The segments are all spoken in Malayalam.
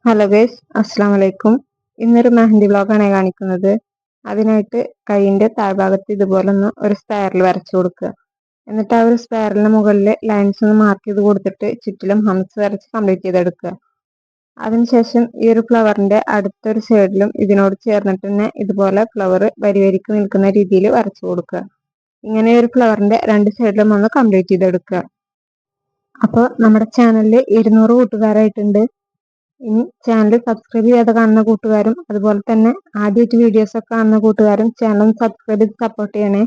ഹലോ ഗൈസ്, അസ്സാം വലൈക്കും. ഇന്നൊരു മെഹന്തി വ്ളോഗാണ് കാണിക്കുന്നത്. അതിനായിട്ട് കൈയിന്റെ താഴ്ഭാഗത്ത് ഇതുപോലൊന്ന് ഒരു സ്പൈറൽ വരച്ചു കൊടുക്കുക. എന്നിട്ട് ആ ഒരു സ്പൈറലിന് മുകളിൽ ലൈൻസ് ഒന്ന് മാർക്ക് ചെയ്ത് കൊടുത്തിട്ട് ചുറ്റിലും ഹംസ് വരച്ച് കംപ്ലീറ്റ് ചെയ്തെടുക്കുക. അതിനുശേഷം ഈ ഒരു ഫ്ലവറിന്റെ അടുത്തൊരു സൈഡിലും ഇതിനോട് ചേർന്നിട്ട് തന്നെ ഇതുപോലെ ഫ്ലവർ വരിവരിക്ക് നിൽക്കുന്ന രീതിയിൽ വരച്ചു കൊടുക്കുക. ഇങ്ങനെ ഒരു ഫ്ലവറിന്റെ രണ്ട് സൈഡിലും ഒന്ന് കംപ്ലീറ്റ് ചെയ്തെടുക്കുക. അപ്പോൾ നമ്മുടെ ചാനലിൽ 200 കൂട്ടുകാരായിട്ടുണ്ട്. ഇനി ചാനൽ സബ്സ്ക്രൈബ് ചെയ്യാതെ കാണുന്ന കൂട്ടുകാരും അതുപോലെ തന്നെ ആദ്യമായിട്ട് വീഡിയോസ് ഒക്കെ കാണുന്ന കൂട്ടുകാരും ചാനൽ സബ്സ്ക്രൈബ് ചെയ്ത് സപ്പോർട്ട് ചെയ്യണേ.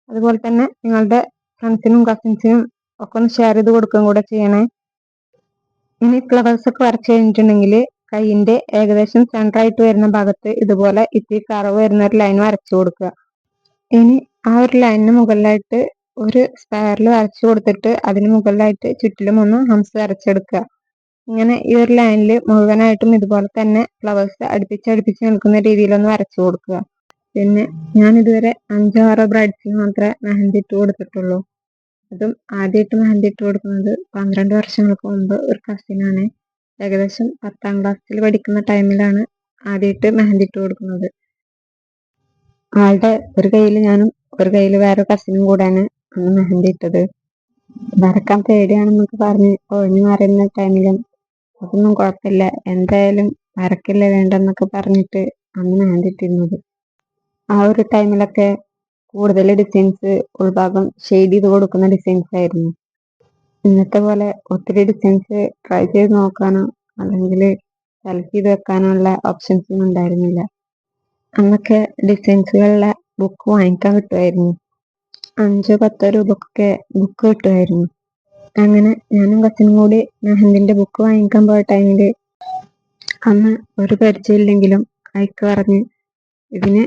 അതുപോലെ തന്നെ നിങ്ങളുടെ ഫ്രണ്ട്സിനും കസിൻസിനും ഒക്കെ ഒന്ന് ഷെയർ ചെയ്ത് കൊടുക്കുകയും കൂടെ ചെയ്യണേ. ഇനി ഫ്ലവേഴ്സ് ഒക്കെ വരച്ചു കഴിഞ്ഞിട്ടുണ്ടെങ്കിൽ കൈയിന്റെ ഏകദേശം സെൻറ്റർ ആയിട്ട് വരുന്ന ഭാഗത്ത് ഇതുപോലെ ഇത്തിരി കറവ് വരുന്ന ഒരു ലൈൻ വരച്ചു കൊടുക്കുക. ഇനി ആ ഒരു ലൈനിന് മുകളിലായിട്ട് ഒരു സ്പൈറൽ വരച്ചു കൊടുത്തിട്ട് അതിന് മുകളിലായിട്ട് ചുറ്റിലും ഒന്ന് ഹംസ് വരച്ചെടുക്കുക. ഇങ്ങനെ ഈ ഒരു ലൈനിൽ മുഴുവനായിട്ടും ഇതുപോലെ തന്നെ ഫ്ലവേഴ്സ് അടുപ്പിച്ച് നിൽക്കുന്ന രീതിയിലൊന്ന് വരച്ചു കൊടുക്കുക. പിന്നെ ഞാൻ ഇതുവരെ 5-6 ബ്രൈഡ്സിന് മാത്രമേ മെഹന്തി ഇട്ട് കൊടുത്തിട്ടുള്ളൂ. അതും ആദ്യമായിട്ട് മെഹന്തി ഇട്ട് കൊടുക്കുന്നത് 12 വർഷങ്ങൾക്ക് മുമ്പ് ഒരു കസിനാണ്. ഏകദേശം 10ാം ക്ലാസ്സിൽ പഠിക്കുന്ന ടൈമിലാണ് ആദ്യമായിട്ട് മെഹന്തി ഇട്ട് കൊടുക്കുന്നത്. ആളുടെ ഒരു കയ്യിൽ ഞാനും ഒരു കയ്യിൽ വേറെ കസിനും കൂടെയാണ് അന്ന് മെഹന്തി ഇട്ടത്. വരക്കാൻ പേടിയാണെന്നൊക്കെ പറഞ്ഞ് ഒഴിഞ്ഞു മാറുന്ന ടൈമിലും അതൊന്നും കുഴപ്പമില്ല, എന്തായാലും വരക്കില്ല വേണ്ടെന്നൊക്കെ പറഞ്ഞിട്ട് അന്ന് മെഹന്തി ഇട്ടിരുന്നത്. ആ ഒരു ടൈമിലൊക്കെ കൂടുതൽ ഡിസൈൻസ് ഉൾഭാഗം ഷെയ്ഡ് ചെയ്ത് കൊടുക്കുന്ന ഡിസൈൻസ് ആയിരുന്നു. ഇന്നത്തെ പോലെ ഒത്തിരി ഡിസൈൻസ് ട്രൈ ചെയ്ത് നോക്കാനോ അല്ലെങ്കിൽ സെലക്ട് ചെയ്ത് വെക്കാനുള്ള ഓപ്ഷൻസ് ഒന്നും ഉണ്ടായിരുന്നില്ല. അന്നൊക്കെ ഡിസൈൻസുകളുടെ ബുക്ക് വാങ്ങിക്കാൻ കിട്ടുമായിരുന്നു. 5-10 രൂപക്കൊക്കെ ബുക്ക് കിട്ടുമായിരുന്നു. അങ്ങനെ ഞാനും കസിനും കൂടി മെഹന്തിന്റെ ബുക്ക് വാങ്ങിക്കാൻ പോയ ടൈമില് അന്ന് ഒരു പരിചയമില്ലെങ്കിലും അയക്ക് പറഞ്ഞ് ഇതിന്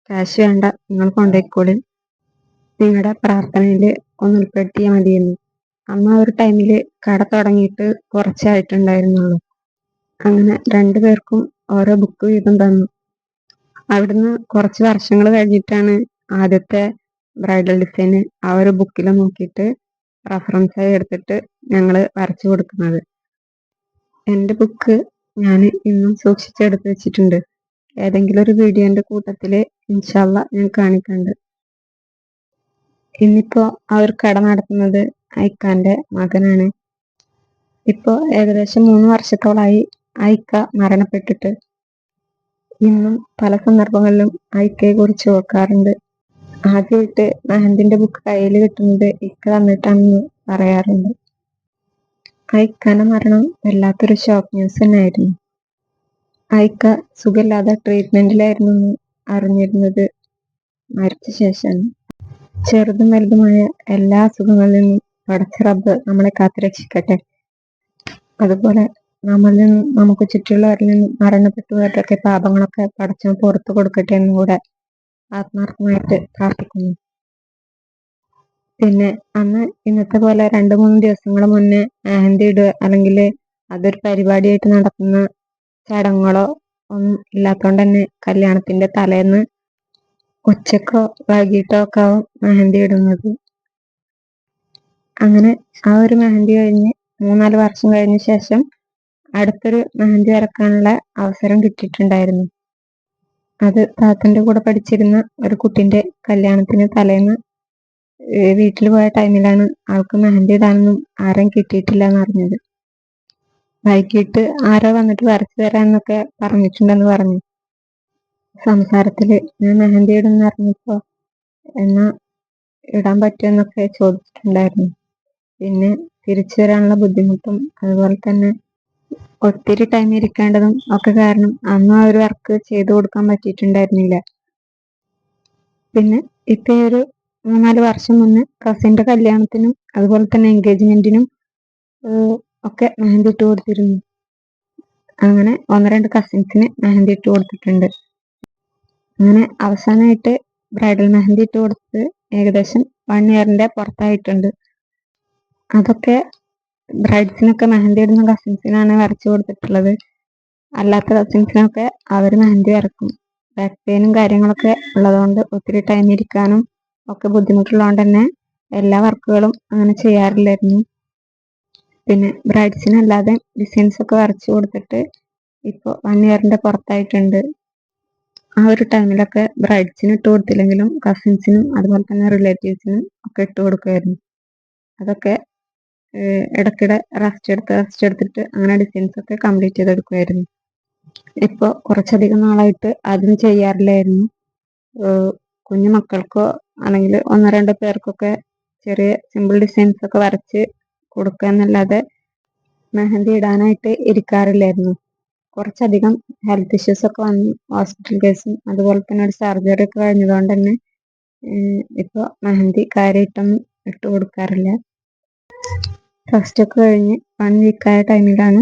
ക്യാഷ് വേണ്ട, നിങ്ങൾ കൊണ്ടുപോയിക്കോളി, നിങ്ങളുടെ പ്രാർത്ഥനയിൽ ഒന്ന് ഉൾപ്പെടുത്തിയാൽ മതിയെന്ന്. അന്ന് ആ ഒരു ടൈമില് കട തുടങ്ങിയിട്ട് കുറച്ചായിട്ടുണ്ടായിരുന്നുള്ളൂ. അങ്ങനെ 2 പേർക്കും ഓരോ ബുക്ക് വീതം തന്നു. അവിടുന്ന് കുറച്ച് വർഷങ്ങൾ കഴിഞ്ഞിട്ടാണ് ആദ്യത്തെ ബ്രൈഡൽ ഡിസൈന് ആ ഒരു ബുക്കിൽ നോക്കിയിട്ട് റെഫറൻസായി എടുത്തിട്ട് ഞങ്ങൾ വരച്ചു കൊടുക്കുന്നത്. എൻ്റെ ബുക്ക് ഞാൻ ഇന്നും സൂക്ഷിച്ചെടുത്ത് വെച്ചിട്ടുണ്ട്. ഏതെങ്കിലും ഒരു വീഡിയോന്റെ കൂട്ടത്തിൽ ഇൻഷാ അള്ളാ ഞാൻ കാണിക്കുന്നുണ്ട്. ഇന്നിപ്പോ ആ ഒരു കട നടത്തുന്നത് ഐക്കാന്റെ മകനാണ്. ഇപ്പോ ഏകദേശം 3 വർഷത്തോളായി ഐക്ക മരണപ്പെട്ടിട്ട്. ഇന്നും പല സന്ദർഭങ്ങളിലും ഐക്കയെ കുറിച്ച് ഓർക്കാറുണ്ട്. ആദ്യമായിട്ട് മെഹന്തിന്റെ ബുക്ക് കയ്യിൽ കിട്ടുന്നത് ഇക്ക തന്നിട്ടാണെന്ന് പറയാറുണ്ട്. ഐക്കാന്റെ മരണം വല്ലാത്തൊരു ഷോക്ക് ന്യൂസ് തന്നെയായിരുന്നു. ഐക്ക സുഖമില്ലാതെ ട്രീറ്റ്മെന്റിലായിരുന്നു എന്ന് അറിഞ്ഞിരുന്നത് മരിച്ച ശേഷമാണ്. ചെറുതും വലുതുമായ എല്ലാ അസുഖങ്ങളിൽ നിന്നും പടച്ച റബ്ബ് നമ്മളെ കാത്തുരക്ഷിക്കട്ടെ. അതുപോലെ നമ്മളിൽ നിന്നും നമുക്ക് ചുറ്റുമുള്ളവരിൽ നിന്നും മരണപ്പെട്ടുപോയവരുടെയൊക്കെ പാപങ്ങളൊക്കെ പടച്ചവൻ പുറത്തു കൊടുക്കട്ടെ എന്നും കൂടെ ആത്മാർത്ഥമായിട്ട് പ്രാർത്ഥിക്കുന്നു. പിന്നെ അന്ന് ഇന്നത്തെ പോലെ 2-3 ദിവസങ്ങൾ മുന്നേ മെഹന്തി ഇടുക അല്ലെങ്കിൽ അതൊരു പരിപാടിയായിട്ട് നടത്തുന്ന ചടങ്ങുകളോ ഒന്നും ഇല്ലാത്തതുകൊണ്ട് തന്നെ കല്യാണത്തിന്റെ തലേന്ന് ഉച്ചക്കോ വൈകിട്ടോ ഒക്കെ ആവും മെഹന്തി ഇടുന്നത്. അങ്ങനെ ആ ഒരു മെഹന്തി കഴിഞ്ഞ് 3-4 വർഷം കഴിഞ്ഞ ശേഷം അടുത്തൊരു മെഹന്തി വരക്കാനുള്ള അവസരം കിട്ടിയിട്ടുണ്ടായിരുന്നു. അത് താത്തന്റെ കൂടെ പഠിച്ചിരുന്ന ഒരു കുട്ടിന്റെ കല്യാണത്തിന് തലേന്ന് വീട്ടിൽ പോയ ടൈമിലാണ് ആൾക്ക് മെഹന്തി ഇടാനൊന്നും ആരെയും കിട്ടിയിട്ടില്ല എന്ന് അറിഞ്ഞത്. വൈകിട്ട് ആരോ വന്നിട്ട് വരച്ചു തരാന്നൊക്കെ പറഞ്ഞിട്ടുണ്ടെന്ന് പറഞ്ഞു. സംസാരത്തില് ഞാൻ മെഹന്തി ഇടുന്ന് അറിഞ്ഞപ്പോ എന്നാ ഇടാൻ പറ്റുമെന്നൊക്കെ ചോദിച്ചിട്ടുണ്ടായിരുന്നു. പിന്നെ തിരിച്ചു വരാനുള്ള ബുദ്ധിമുട്ടും അതുപോലെ തന്നെ ഒത്തിരി ടൈം ഇരിക്കേണ്ടതും ഒക്കെ കാരണം അന്നും ആ ഒരു വർക്ക് ചെയ്തു കൊടുക്കാൻ പറ്റിയിട്ടുണ്ടായിരുന്നില്ല. പിന്നെ ഇപ്പൊ ഒരു 3-4 വർഷം മുന്നേ കസിന്റെ കല്യാണത്തിനും അതുപോലെ തന്നെ എൻഗേജ്മെന്റിനും ഒക്കെ മെഹന്തി ഇട്ട് കൊടുത്തിരുന്നു. അങ്ങനെ 1-2 കസിൻസിന് മെഹന്തി ഇട്ട് കൊടുത്തിട്ടുണ്ട്. അങ്ങനെ അവസാനമായിട്ട് ബ്രൈഡൽ മെഹന്തി ഇട്ട് കൊടുത്ത് ഏകദേശം 1 ഇയറിന്റെ പുറത്തായിട്ടുണ്ട്. അതൊക്കെ ബ്രൈഡ്സിനൊക്കെ മെഹന്തി ഇടുന്ന കസിൻസിനാണ് വരച്ചു കൊടുത്തിട്ടുള്ളത്. അല്ലാത്ത കസിൻസിനൊക്കെ അവർ മെഹന്തി വരക്കും. ബാക്ക് പെയിനും കാര്യങ്ങളൊക്കെ ഉള്ളതുകൊണ്ട് ഒത്തിരി ടൈം ഇരിക്കാനും ഒക്കെ ബുദ്ധിമുട്ടുള്ളതുകൊണ്ട് തന്നെ എല്ലാ വർക്കുകളും അങ്ങനെ ചെയ്യാറില്ലായിരുന്നു. പിന്നെ ബ്രൈഡ്സിനല്ലാതെ ഡിസൈൻസ് ഒക്കെ വരച്ചു കൊടുത്തിട്ട് ഇപ്പോൾ 1 ഇയറിന്റെ പുറത്തായിട്ടുണ്ട്. ആ ഒരു ടൈമിലൊക്കെ ബ്രൈഡ്സിന് ഇട്ട് കൊടുത്തില്ലെങ്കിലും കസിൻസിനും അതുപോലെ തന്നെ റിലേറ്റീവ്സിനും ഒക്കെ ഇട്ട് കൊടുക്കുമായിരുന്നു. അതൊക്കെ ഇടയ്ക്കിടെ റെസ്റ്റ് എടുത്തിട്ട് അങ്ങനെ ഡിസൈൻസ് ഒക്കെ കംപ്ലീറ്റ് ചെയ്തെടുക്കുമായിരുന്നു. ഇപ്പോൾ കുറച്ചധികം നാളായിട്ട് അതും ചെയ്യാറില്ലായിരുന്നു. കുഞ്ഞു മക്കൾക്കോ അല്ലെങ്കിൽ 1-2 പേർക്കൊക്കെ ചെറിയ സിമ്പിൾ ഡിസൈൻസ് ഒക്കെ വരച്ച് കൊടുക്കുക എന്നല്ലാതെ മെഹന്തി ഇടാനായിട്ട് ഇരിക്കാറില്ലായിരുന്നു. കുറച്ചധികം ഹെൽത്ത് ഇഷ്യൂസ് ഒക്കെ വന്നു, ഹോസ്പിറ്റൽ കേസും അതുപോലെ തന്നെ ഒരു സർജറി ഒക്കെ കഴിഞ്ഞതുകൊണ്ട് തന്നെ ഇപ്പോൾ മെഹന്തി കാര്യമായിട്ടൊന്നും ഇട്ട് കൊടുക്കാറില്ല. ഫസ്റ്റ് ഒക്കെ കഴിഞ്ഞ് 1 വീക്കായ ടൈമിലാണ്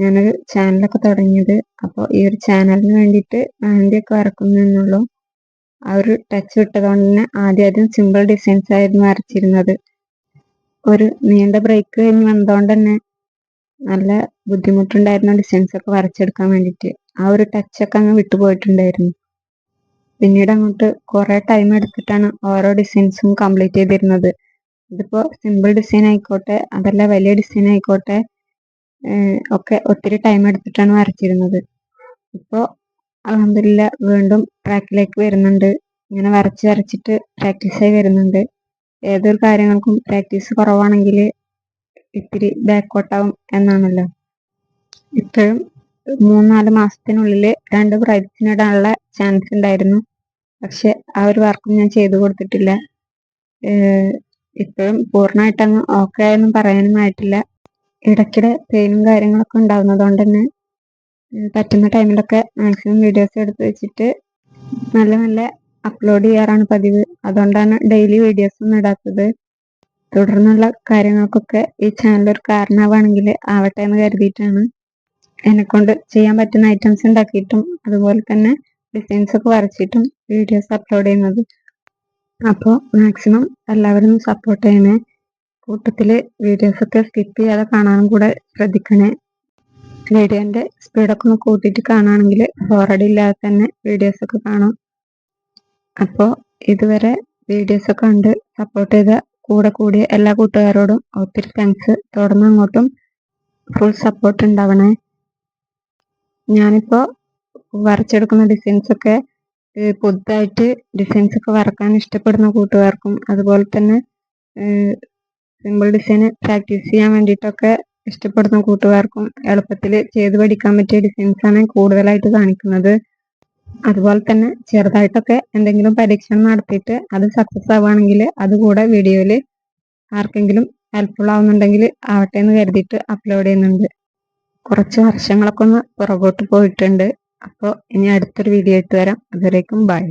ഞാനൊരു ചാനലൊക്കെ തുടങ്ങിയത്. അപ്പോൾ ഈ ഒരു ചാനലിന് വേണ്ടിയിട്ട് മെഹന്തിയൊക്കെ വരക്കുന്നുള്ളൂ. ആ ഒരു ടച്ച് വിട്ടതുകൊണ്ട് തന്നെ ആദ്യം സിമ്പിൾ ഡിസൈൻസ് ആയിരുന്നു വരച്ചിരുന്നത്. ഒരു നീണ്ട ബ്രേക്ക് കഴിഞ്ഞ് വന്നതുകൊണ്ട് തന്നെ നല്ല ബുദ്ധിമുട്ടുണ്ടായിരുന്ന ഡിസൈൻസ് ഒക്കെ വരച്ചെടുക്കാൻ വേണ്ടിയിട്ട്. ആ ഒരു ടച്ചൊക്കെ അങ്ങ് വിട്ടുപോയിട്ടുണ്ടായിരുന്നു. പിന്നീട് അങ്ങോട്ട് കുറേ ടൈം എടുത്തിട്ടാണ് ഓരോ ഡിസൈൻസും കംപ്ലീറ്റ് ചെയ്തിരുന്നത്. ഇതിപ്പോൾ സിമ്പിൾ ഡിസൈൻ ആയിക്കോട്ടെ അതല്ല വലിയ ഡിസൈൻ ആയിക്കോട്ടെ ഒക്കെ ഒത്തിരി ടൈം എടുത്തിട്ടാണ് വരച്ചിരുന്നത്. ഇപ്പോൾ അൽഹംദുലില്ലാ വീണ്ടും ട്രാക്കിലേക്ക് വരുന്നുണ്ട്. ഇങ്ങനെ വരച്ചിട്ട് പ്രാക്ടീസായി വരുന്നുണ്ട്. ഏതൊരു കാര്യങ്ങൾക്കും പ്രാക്ടീസ് കുറവാണെങ്കിൽ ഇത്തിരി ബാക്കോട്ടാവും എന്നാണല്ലോ. ഇപ്പോഴും 3-4 മാസത്തിനുള്ളിൽ 2 ബ്രൈഡ്സിന് ഇടാനുള്ള ചാൻസ് ഉണ്ടായിരുന്നു. പക്ഷെ ആ ഒരു വർക്കും ഞാൻ ചെയ്തു കൊടുത്തിട്ടില്ല. ഇപ്പോഴും പൂർണ്ണമായിട്ടങ്ങ് ഓക്കെ ആയെന്നും പറയാനും ആയിട്ടില്ല. ഇടയ്ക്കിടെ പെയിനും കാര്യങ്ങളൊക്കെ ഉണ്ടാവുന്നത് കൊണ്ട് തന്നെ പറ്റുന്ന ടൈമിലൊക്കെ മാക്സിമം വീഡിയോസ് എടുത്ത് വെച്ചിട്ട് നല്ല അപ്ലോഡ് ചെയ്യാറാണ് പതിവ്. അതുകൊണ്ടാണ് ഡെയിലി വീഡിയോസ് ഒന്നും ഇടാത്തത്. തുടർന്നുള്ള കാര്യങ്ങൾക്കൊക്കെ ഈ ചാനൽ ഒരു കാരണമാവുകയാണെങ്കിൽ ആവട്ടെ എന്ന് കരുതിയിട്ടാണ് എന്നെക്കൊണ്ട് ചെയ്യാൻ പറ്റുന്ന ഐറ്റംസ് ഉണ്ടാക്കിയിട്ടും അതുപോലെ തന്നെ ഡിസൈൻസ് ഒക്കെ വരച്ചിട്ടും വീഡിയോസ് അപ്ലോഡ് ചെയ്യുന്നത്. അപ്പോൾ മാക്സിമം എല്ലാവരും സപ്പോർട്ട് ചെയ്യണേ. കൂട്ടത്തിൽ വീഡിയോസൊക്കെ സ്കിപ്പ് ചെയ്യാതെ കാണാനും കൂടെ ശ്രദ്ധിക്കണേ. വീഡിയോൻ്റെ സ്പീഡൊക്കെ ഒന്ന് കൂട്ടിയിട്ട് കാണുകയാണെങ്കിൽ ബോറടി ഇല്ലാതെ തന്നെ വീഡിയോസൊക്കെ കാണാം. അപ്പോൾ ഇതുവരെ വീഡിയോസൊക്കെ കണ്ട് സപ്പോർട്ട് ചെയ്ത കൂടിയ എല്ലാ കൂട്ടുകാരോടും ഒത്തിരി താങ്ക്സ്. തുടർന്ന് അങ്ങോട്ടും ഫുൾ സപ്പോർട്ട് ഉണ്ടാവണേ. ഞാനിപ്പോൾ വരച്ചെടുക്കുന്ന ഡിസൈൻസൊക്കെ പുതുതായിട്ട് ഡിസൈൻസൊക്കെ വരക്കാൻ ഇഷ്ടപ്പെടുന്ന കൂട്ടുകാർക്കും അതുപോലെ തന്നെ സിമ്പിൾ ഡിസൈൻ പ്രാക്ടീസ് ചെയ്യാൻ വേണ്ടിയിട്ടൊക്കെ ഇഷ്ടപ്പെടുന്ന കൂട്ടുകാർക്കും എളുപ്പത്തിൽ ചെയ്ത് പഠിക്കാൻ പറ്റിയ ഡിസൈൻസാണ് കൂടുതലായിട്ട് കാണിക്കുന്നത്. അതുപോലെ തന്നെ ചെറുതായിട്ടൊക്കെ എന്തെങ്കിലും പരീക്ഷണം നടത്തിയിട്ട് അത് സക്സസ് ആവുകയാണെങ്കിൽ അതുകൂടെ വീഡിയോയിൽ ആർക്കെങ്കിലും ഹെൽപ്ഫുൾ ആവുന്നുണ്ടെങ്കിൽ ആവട്ടെ എന്ന് കരുതിയിട്ട് അപ്ലോഡ് ചെയ്യുന്നുണ്ട്. കുറച്ച് വർഷങ്ങളൊക്കെ ഒന്ന് പുറകോട്ട് പോയിട്ടുണ്ട്. അപ്പോൾ ഇനി അടുത്തൊരു വീഡിയോ ആയിട്ട് വരാം. അതുവരേക്കും ബൈ.